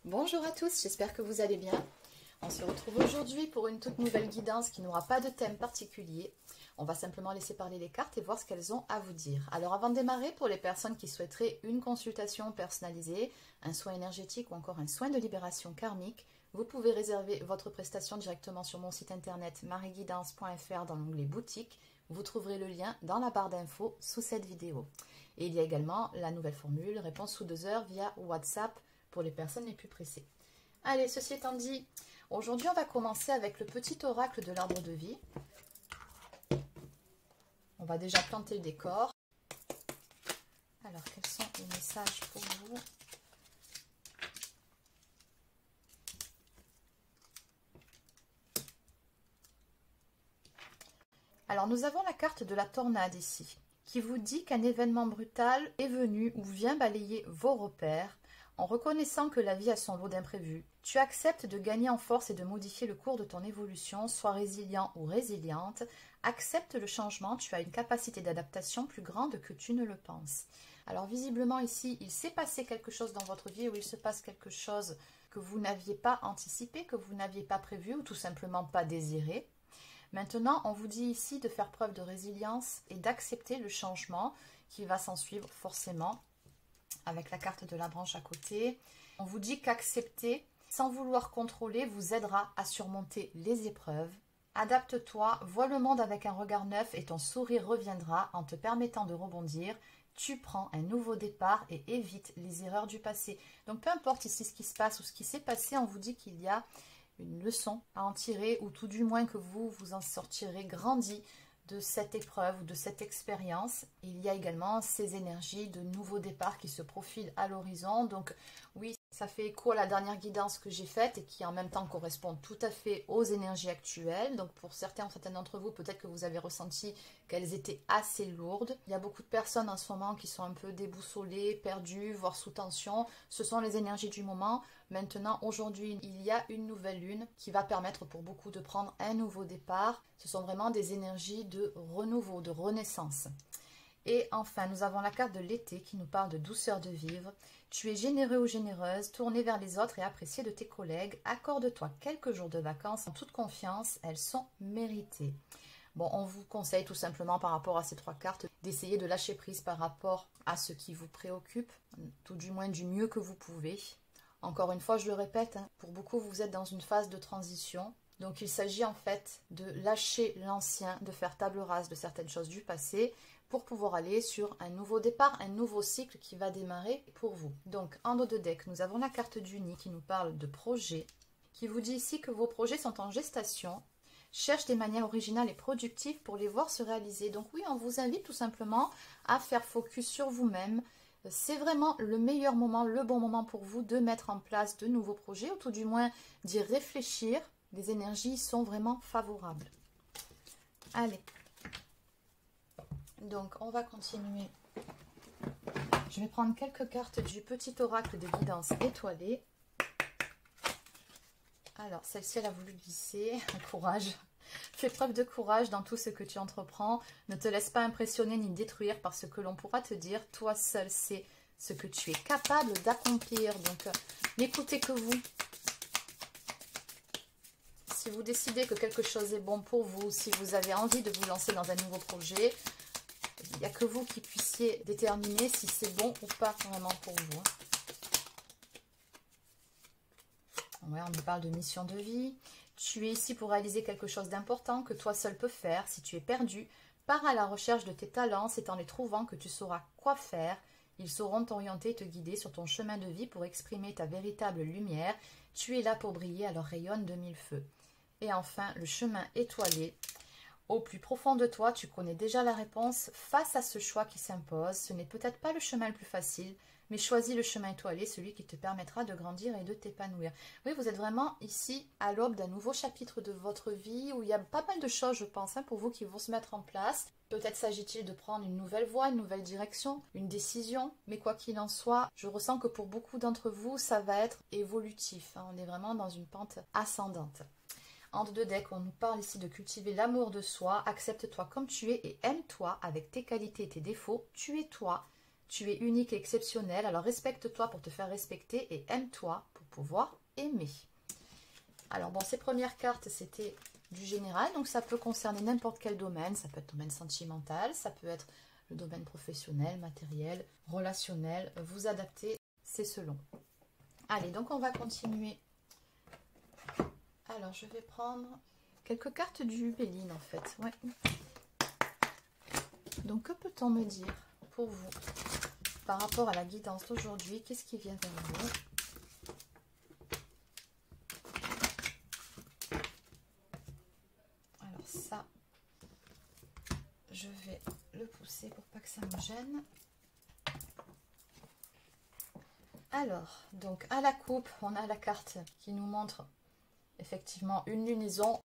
Bonjour à tous, j'espère que vous allez bien. On se retrouve aujourd'hui pour une toute nouvelle guidance qui n'aura pas de thème particulier. On va simplement laisser parler les cartes et voir ce qu'elles ont à vous dire. Alors avant de démarrer, pour les personnes qui souhaiteraient une consultation personnalisée, un soin énergétique ou encore un soin de libération karmique, vous pouvez réserver votre prestation directement sur mon site internet marieguidance.fr dans l'onglet boutique. Vous trouverez le lien dans la barre d'infos sous cette vidéo. Et il y a également la nouvelle formule, réponse sous 2 heures via WhatsApp pour les personnes les plus pressées. Allez, ceci étant dit, aujourd'hui on va commencer avec le petit oracle de l'arbre de vie. On va déjà planter le décor. Alors, quels sont les messages pour vous? Alors, nous avons la carte de la tornade ici, qui vous dit qu'un événement brutal est venu ou vient balayer vos repères. En reconnaissant que la vie a son lot d'imprévus, tu acceptes de gagner en force et de modifier le cours de ton évolution, sois résilient ou résiliente, accepte le changement, tu as une capacité d'adaptation plus grande que tu ne le penses. Alors visiblement ici, il s'est passé quelque chose dans votre vie ou il se passe quelque chose que vous n'aviez pas anticipé, que vous n'aviez pas prévu ou tout simplement pas désiré. Maintenant, on vous dit ici de faire preuve de résilience et d'accepter le changement qui va s'en suivre forcément. Avec la carte de la branche à côté, on vous dit qu'accepter sans vouloir contrôler vous aidera à surmonter les épreuves. Adapte-toi, vois le monde avec un regard neuf et ton sourire reviendra en te permettant de rebondir. Tu prends un nouveau départ et évites les erreurs du passé. Donc peu importe ici ce qui se passe ou ce qui s'est passé, on vous dit qu'il y a une leçon à en tirer ou tout du moins que vous en sortirez grandi de cette épreuve ou de cette expérience. Il y a également ces énergies de nouveau départ qui se profilent à l'horizon. Donc oui, ça fait écho à la dernière guidance que j'ai faite et qui en même temps correspond tout à fait aux énergies actuelles. Donc pour certains d'entre vous, peut-être que vous avez ressenti qu'elles étaient assez lourdes. Il y a beaucoup de personnes en ce moment qui sont un peu déboussolées, perdues, voire sous tension. Ce sont les énergies du moment. Maintenant, aujourd'hui, il y a une nouvelle lune qui va permettre pour beaucoup de prendre un nouveau départ. Ce sont vraiment des énergies de renouveau, de renaissance. Et enfin, nous avons la carte de l'été qui nous parle de douceur de vivre. Tu es généreux ou généreuse, tourné vers les autres et apprécié de tes collègues. Accorde-toi quelques jours de vacances en toute confiance, elles sont méritées. Bon, on vous conseille tout simplement par rapport à ces 3 cartes d'essayer de lâcher prise par rapport à ce qui vous préoccupe, tout du moins du mieux que vous pouvez. Encore une fois, je le répète, pour beaucoup, vous êtes dans une phase de transition. Donc, il s'agit en fait de lâcher l'ancien, de faire table rase de certaines choses du passé pour pouvoir aller sur un nouveau départ, un nouveau cycle qui va démarrer pour vous. Donc, en dos de deck, nous avons la carte du nid qui nous parle de projet, qui vous dit ici que vos projets sont en gestation. Cherche des manières originales et productives pour les voir se réaliser. Donc oui, on vous invite tout simplement à faire focus sur vous-même. C'est vraiment le meilleur moment, le bon moment pour vous de mettre en place de nouveaux projets ou tout du moins d'y réfléchir. Les énergies sont vraiment favorables. Allez. Donc, on va continuer. Je vais prendre quelques cartes du petit oracle de guidance étoilée. Alors, celle-ci, elle a voulu glisser. Courage. Fais preuve de courage dans tout ce que tu entreprends. Ne te laisse pas impressionner ni détruire par ce que l'on pourra te dire. Toi seul sais ce que tu es capable d'accomplir. Donc, n'écoutez que vous. Si vous décidez que quelque chose est bon pour vous, si vous avez envie de vous lancer dans un nouveau projet, il n'y a que vous qui puissiez déterminer si c'est bon ou pas vraiment pour vous. Ouais, on nous parle de mission de vie. Tu es ici pour réaliser quelque chose d'important que toi seul peux faire. Si tu es perdu, pars à la recherche de tes talents. C'est en les trouvant que tu sauras quoi faire. Ils sauront t'orienter et te guider sur ton chemin de vie pour exprimer ta véritable lumière. Tu es là pour briller, alors rayonne de 1000 feux. Et enfin, le chemin étoilé. Au plus profond de toi, tu connais déjà la réponse. Face à ce choix qui s'impose, ce n'est peut-être pas le chemin le plus facile, mais choisis le chemin étoilé, celui qui te permettra de grandir et de t'épanouir. Oui, vous êtes vraiment ici à l'aube d'un nouveau chapitre de votre vie où il y a pas mal de choses, je pense, pour vous qui vont se mettre en place. Peut-être s'agit-il de prendre une nouvelle voie, une nouvelle direction, une décision. Mais quoi qu'il en soit, je ressens que pour beaucoup d'entre vous, ça va être évolutif. On est vraiment dans une pente ascendante. En deux decks, on nous parle ici de cultiver l'amour de soi. Accepte-toi comme tu es et aime-toi avec tes qualités et tes défauts. Tu es toi. Tu es unique et exceptionnel, alors respecte-toi pour te faire respecter et aime-toi pour pouvoir aimer. Alors bon, ces premières cartes, c'était du général, donc ça peut concerner n'importe quel domaine. Ça peut être domaine sentimental, ça peut être le domaine professionnel, matériel, relationnel. Vous adaptez, c'est selon. Allez, donc on va continuer. Alors, je vais prendre quelques cartes du Béline, en fait. Ouais. Donc, que peut-on me dire pour vous par rapport à la guidance d'aujourd'hui? Qu'est-ce qui vient vers vous? Alors ça, je vais le pousser pour pas que ça me gêne. Alors, donc à la coupe, on a la carte qui nous montre effectivement une lunaison.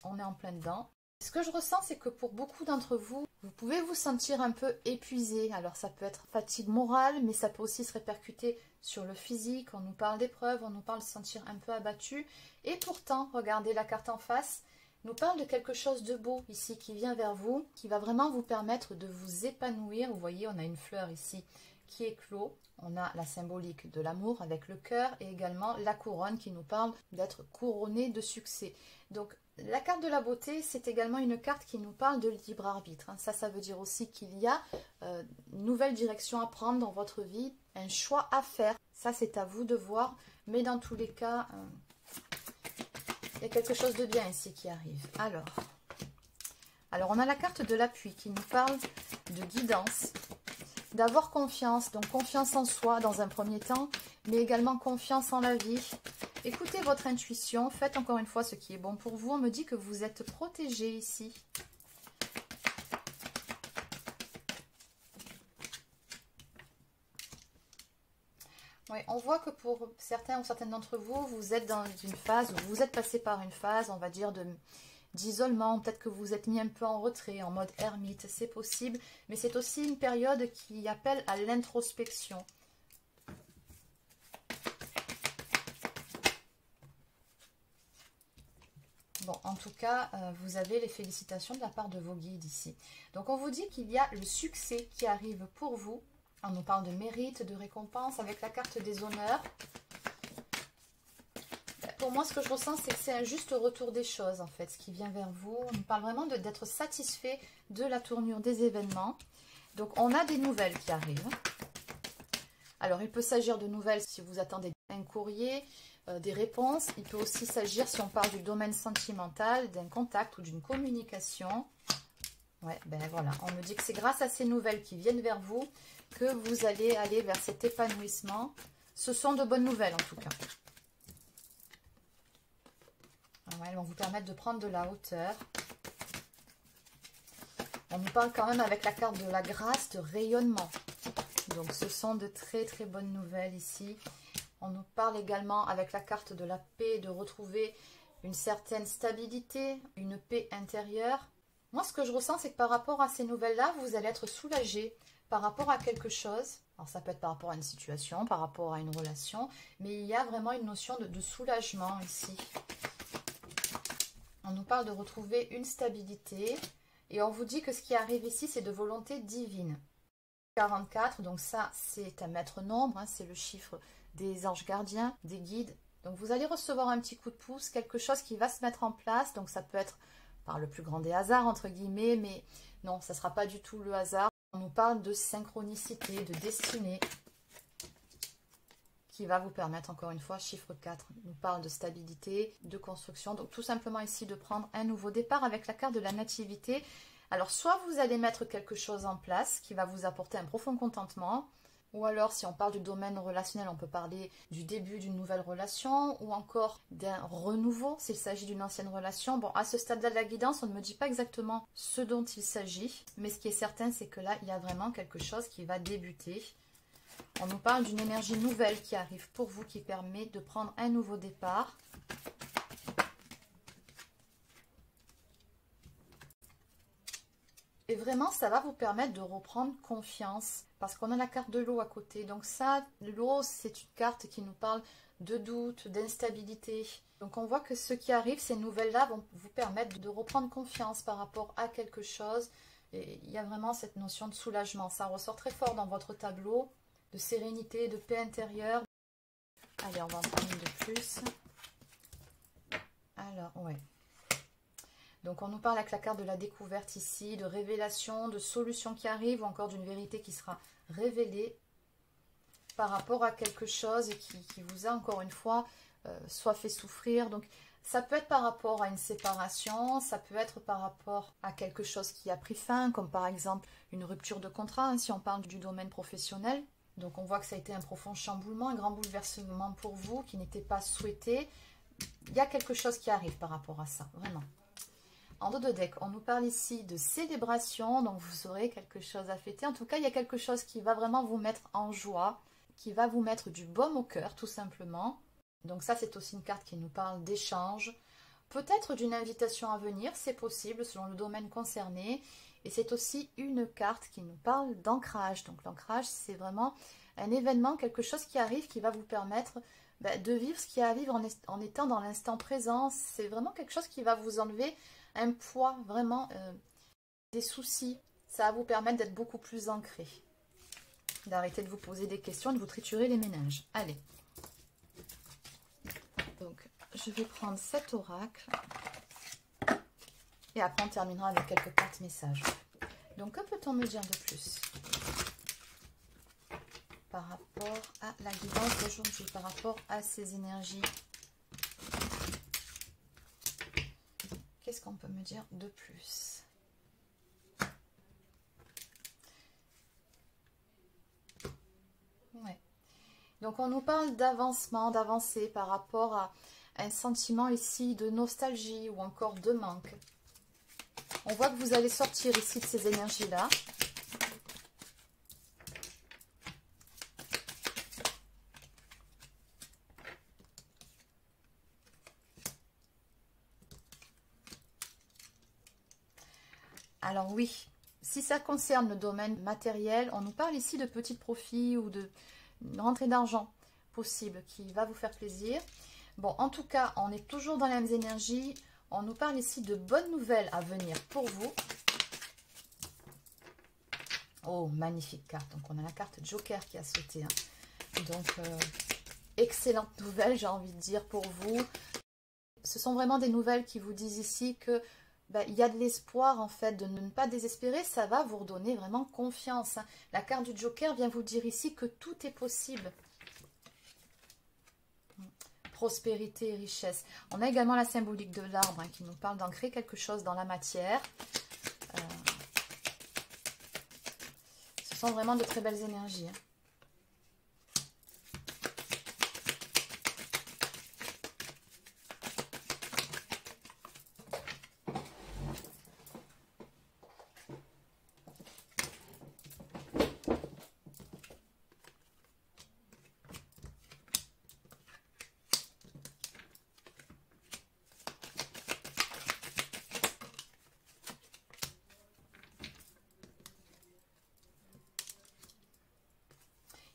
On est en plein dedans. Ce que je ressens, c'est que pour beaucoup d'entre vous, vous pouvez vous sentir un peu épuisé. Alors ça peut être fatigue morale, mais ça peut aussi se répercuter sur le physique. On nous parle d'épreuves, on nous parle de se sentir un peu abattu. Et pourtant, regardez la carte en face, nous parle de quelque chose de beau ici qui vient vers vous, qui va vraiment vous permettre de vous épanouir. Vous voyez, on a une fleur ici qui éclot. On a la symbolique de l'amour avec le cœur et également la couronne qui nous parle d'être couronné de succès. Donc la carte de la beauté, c'est également une carte qui nous parle de libre arbitre. Ça veut dire aussi qu'il y a une nouvelle direction à prendre dans votre vie, un choix à faire. Ça, c'est à vous de voir. Mais dans tous les cas, il y a quelque chose de bien ici qui arrive. Alors on a la carte de l'appui qui nous parle de guidance, d'avoir confiance, donc confiance en soi dans un premier temps, mais également confiance en la vie. Écoutez votre intuition, faites encore une fois ce qui est bon pour vous. On me dit que vous êtes protégé ici. Oui, on voit que pour certains ou certaines d'entre vous, vous êtes dans une phase, ou vous êtes passé par une phase, on va dire, d'isolement. Peut-être que vous êtes mis un peu en retrait, en mode ermite, c'est possible. Mais c'est aussi une période qui appelle à l'introspection. Bon, en tout cas, vous avez les félicitations de la part de vos guides ici. Donc, on vous dit qu'il y a le succès qui arrive pour vous. On nous parle de mérite, de récompense avec la carte des honneurs. Pour moi, ce que je ressens, c'est que c'est un juste retour des choses, en fait, ce qui vient vers vous. On nous parle vraiment d'être satisfait de la tournure des événements. Donc, on a des nouvelles qui arrivent. Alors, il peut s'agir de nouvelles si vous attendez un courrier, des réponses. Il peut aussi s'agir, si on parle du domaine sentimental, d'un contact ou d'une communication. Ouais, ben voilà, on me dit que c'est grâce à ces nouvelles qui viennent vers vous que vous allez aller vers cet épanouissement. Ce sont de bonnes nouvelles en tout cas. Ouais, elles vont vous permettre de prendre de la hauteur. On nous parle quand même avec la carte de la grâce, de rayonnement. Donc ce sont de très très bonnes nouvelles ici. On nous parle également avec la carte de la paix, de retrouver une certaine stabilité, une paix intérieure. Moi, ce que je ressens, c'est que par rapport à ces nouvelles-là, vous allez être soulagé par rapport à quelque chose. Alors, ça peut être par rapport à une situation, par rapport à une relation, mais il y a vraiment une notion de soulagement ici. On nous parle de retrouver une stabilité et on vous dit que ce qui arrive ici, c'est de volonté divine. 44, donc ça, c'est un maître nombre, hein, c'est le chiffre des anges gardiens, des guides. Donc, vous allez recevoir un petit coup de pouce, quelque chose qui va se mettre en place. Donc, ça peut être par le plus grand des hasards, entre guillemets, mais non, ça ne sera pas du tout le hasard. On nous parle de synchronicité, de destinée, qui va vous permettre, encore une fois, chiffre 4, nous parle de stabilité, de construction. Donc, tout simplement ici, de prendre un nouveau départ avec la carte de la nativité. Alors, soit vous allez mettre quelque chose en place qui va vous apporter un profond contentement, ou alors, si on parle du domaine relationnel, on peut parler du début d'une nouvelle relation ou encore d'un renouveau s'il s'agit d'une ancienne relation. Bon, à ce stade-là de la guidance, on ne me dit pas exactement ce dont il s'agit, mais ce qui est certain, c'est que là, il y a vraiment quelque chose qui va débuter. On nous parle d'une énergie nouvelle qui arrive pour vous, qui permet de prendre un nouveau départ. Et vraiment, ça va vous permettre de reprendre confiance parce qu'on a la carte de l'eau à côté. Donc ça, l'eau, c'est une carte qui nous parle de doute, d'instabilité. Donc on voit que ce qui arrive, ces nouvelles-là vont vous permettre de reprendre confiance par rapport à quelque chose, Et il y a vraiment cette notion de soulagement. Ça ressort très fort dans votre tableau, de sérénité, de paix intérieure. Allez, on va en prendre une de plus. Alors, ouais. Donc, on nous parle avec la carte de la découverte ici, de révélation, de solution qui arrive, ou encore d'une vérité qui sera révélée par rapport à quelque chose qui vous a, encore une fois, soit fait souffrir. Donc, ça peut être par rapport à une séparation, ça peut être par rapport à quelque chose qui a pris fin, comme par exemple une rupture de contrat, hein, si on parle du domaine professionnel. Donc on voit que ça a été un profond chamboulement, un grand bouleversement pour vous qui n'était pas souhaité. Il y a quelque chose qui arrive par rapport à ça, vraiment. En dos de deck, on nous parle ici de célébration, donc vous aurez quelque chose à fêter. En tout cas, il y a quelque chose qui va vraiment vous mettre en joie, qui va vous mettre du baume au cœur, tout simplement. Donc ça, c'est aussi une carte qui nous parle d'échange, peut-être d'une invitation à venir, c'est possible selon le domaine concerné. Et c'est aussi une carte qui nous parle d'ancrage. Donc l'ancrage, c'est vraiment un événement, quelque chose qui arrive, qui va vous permettre de vivre ce qui arrive en étant dans l'instant présent. C'est vraiment quelque chose qui va vous enlever un poids, vraiment des soucis. Ça va vous permettre d'être beaucoup plus ancré, d'arrêter de vous poser des questions, de vous triturer les méninges. Allez. Donc, je vais prendre cet oracle. Et après, on terminera avec quelques cartes messages. Donc, que peut-on me dire de plus par rapport à la guidance d'aujourd'hui, par rapport à ces énergies? Qu'est-ce qu'on peut me dire de plus? Ouais. Donc, on nous parle d'avancement, d'avancée par rapport à un sentiment ici de nostalgie ou encore de manque. On voit que vous allez sortir ici de ces énergies-là. Alors oui, si ça concerne le domaine matériel, on nous parle ici de petits profits ou de rentrée d'argent possible qui va vous faire plaisir. Bon, en tout cas, on est toujours dans les mêmes énergies. On nous parle ici de bonnes nouvelles à venir pour vous. Oh, magnifique carte. Donc, on a la carte Joker qui a sauté. Hein. Donc, excellente nouvelle, j'ai envie de dire, pour vous. Ce sont vraiment des nouvelles qui vous disent ici que il y a de l'espoir, en fait, de ne pas désespérer. Ça va vous redonner vraiment confiance. Hein. La carte du Joker vient vous dire ici que tout est possible. Prospérité et richesse. On a également la symbolique de l'arbre hein, qui nous parle d'ancrer quelque chose dans la matière. Ce sont vraiment de très belles énergies. Hein.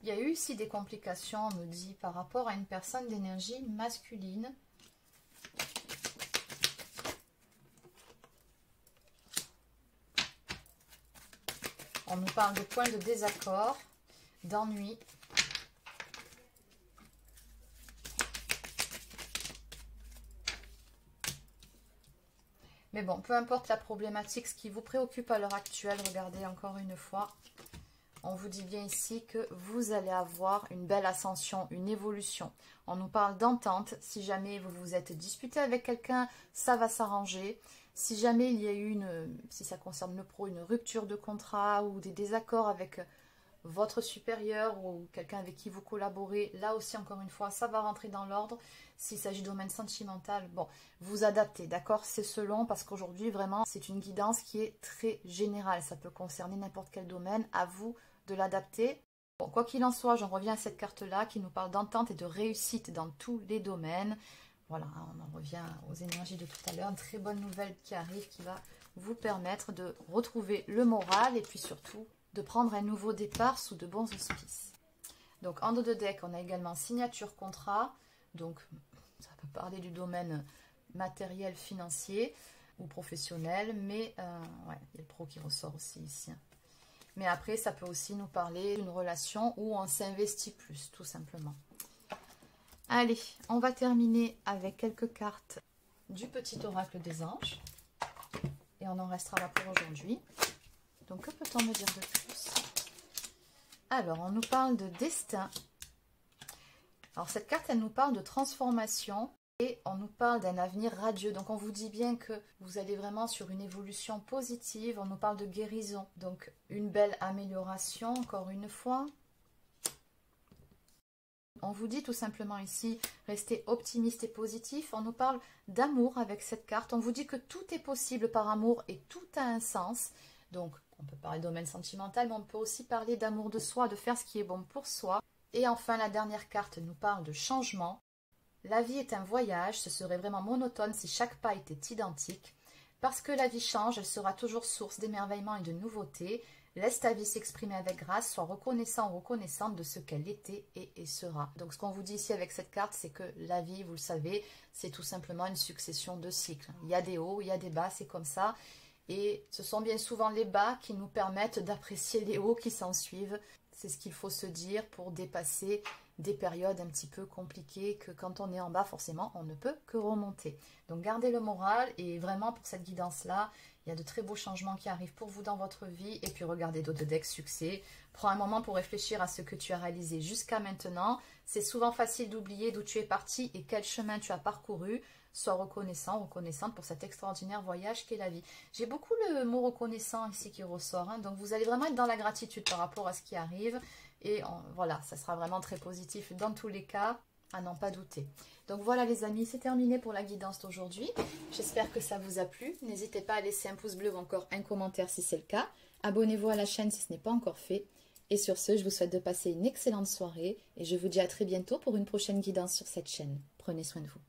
Il y a eu ici des complications, on me dit, par rapport à une personne d'énergie masculine. On nous parle de points de désaccord, d'ennui. Mais bon, peu importe la problématique, ce qui vous préoccupe à l'heure actuelle, regardez encore une fois. On vous dit bien ici que vous allez avoir une belle ascension, une évolution. On nous parle d'entente. Si jamais vous vous êtes disputé avec quelqu'un, ça va s'arranger. Si jamais il y a eu si ça concerne le pro, une rupture de contrat ou des désaccords avec votre supérieur ou quelqu'un avec qui vous collaborez, là aussi, encore une fois, ça va rentrer dans l'ordre. S'il s'agit de domaine sentimental, bon, vous adaptez, d'accord? C'est selon, parce qu'aujourd'hui, vraiment, c'est une guidance qui est très générale. Ça peut concerner n'importe quel domaine. À vous de l'adapter. Bon, quoi qu'il en soit, j'en reviens à cette carte-là qui nous parle d'entente et de réussite dans tous les domaines. Voilà, on en revient aux énergies de tout à l'heure. Une très bonne nouvelle qui arrive, qui va vous permettre de retrouver le moral et puis surtout de prendre un nouveau départ sous de bons auspices. Donc, en dos de deck, on a également signature contrat. Donc, ça peut parler du domaine matériel, financier. ou professionnel, mais ouais, il y a le pro qui ressort aussi ici. Mais après, ça peut aussi nous parler d'une relation où on s'investit plus, tout simplement. Allez, on va terminer avec quelques cartes du petit oracle des anges. Et on en restera là pour aujourd'hui. Donc, que peut-on me dire de plus? Alors, on nous parle de destin. Alors, cette carte, elle nous parle de transformation. Et on nous parle d'un avenir radieux. Donc, on vous dit bien que vous allez vraiment sur une évolution positive. On nous parle de guérison. Donc, une belle amélioration, encore une fois. On vous dit tout simplement ici, restez optimiste et positif. On nous parle d'amour avec cette carte. On vous dit que tout est possible par amour et tout a un sens. Donc, on peut parler de domaine sentimental, mais on peut aussi parler d'amour de soi, de faire ce qui est bon pour soi. Et enfin, la dernière carte nous parle de changement. La vie est un voyage, ce serait vraiment monotone si chaque pas était identique. Parce que la vie change, elle sera toujours source d'émerveillement et de nouveautés. Laisse ta vie s'exprimer avec grâce, sois reconnaissant ou reconnaissante de ce qu'elle était et sera. Donc ce qu'on vous dit ici avec cette carte, c'est que la vie, vous le savez, c'est tout simplement une succession de cycles. Il y a des hauts, il y a des bas, c'est comme ça. Et ce sont bien souvent les bas qui nous permettent d'apprécier les hauts qui s'en suivent. C'est ce qu'il faut se dire pour dépasser des périodes un petit peu compliquées que quand on est en bas, forcément, on ne peut que remonter. Donc gardez le moral et vraiment pour cette guidance-là, il y a de très beaux changements qui arrivent pour vous dans votre vie. Et puis regardez d'autres decks succès. Prends un moment pour réfléchir à ce que tu as réalisé jusqu'à maintenant. C'est souvent facile d'oublier d'où tu es parti et quel chemin tu as parcouru. Sois reconnaissant, reconnaissante pour cet extraordinaire voyage qu'est la vie. J'ai beaucoup le mot reconnaissant ici qui ressort. Hein. Donc vous allez vraiment être dans la gratitude par rapport à ce qui arrive. Et voilà, ça sera vraiment très positif dans tous les cas, à n'en pas douter. Donc voilà les amis, c'est terminé pour la guidance d'aujourd'hui. J'espère que ça vous a plu. N'hésitez pas à laisser un pouce bleu ou encore un commentaire si c'est le cas. Abonnez-vous à la chaîne si ce n'est pas encore fait. Et sur ce, je vous souhaite de passer une excellente soirée. Et je vous dis à très bientôt pour une prochaine guidance sur cette chaîne. Prenez soin de vous.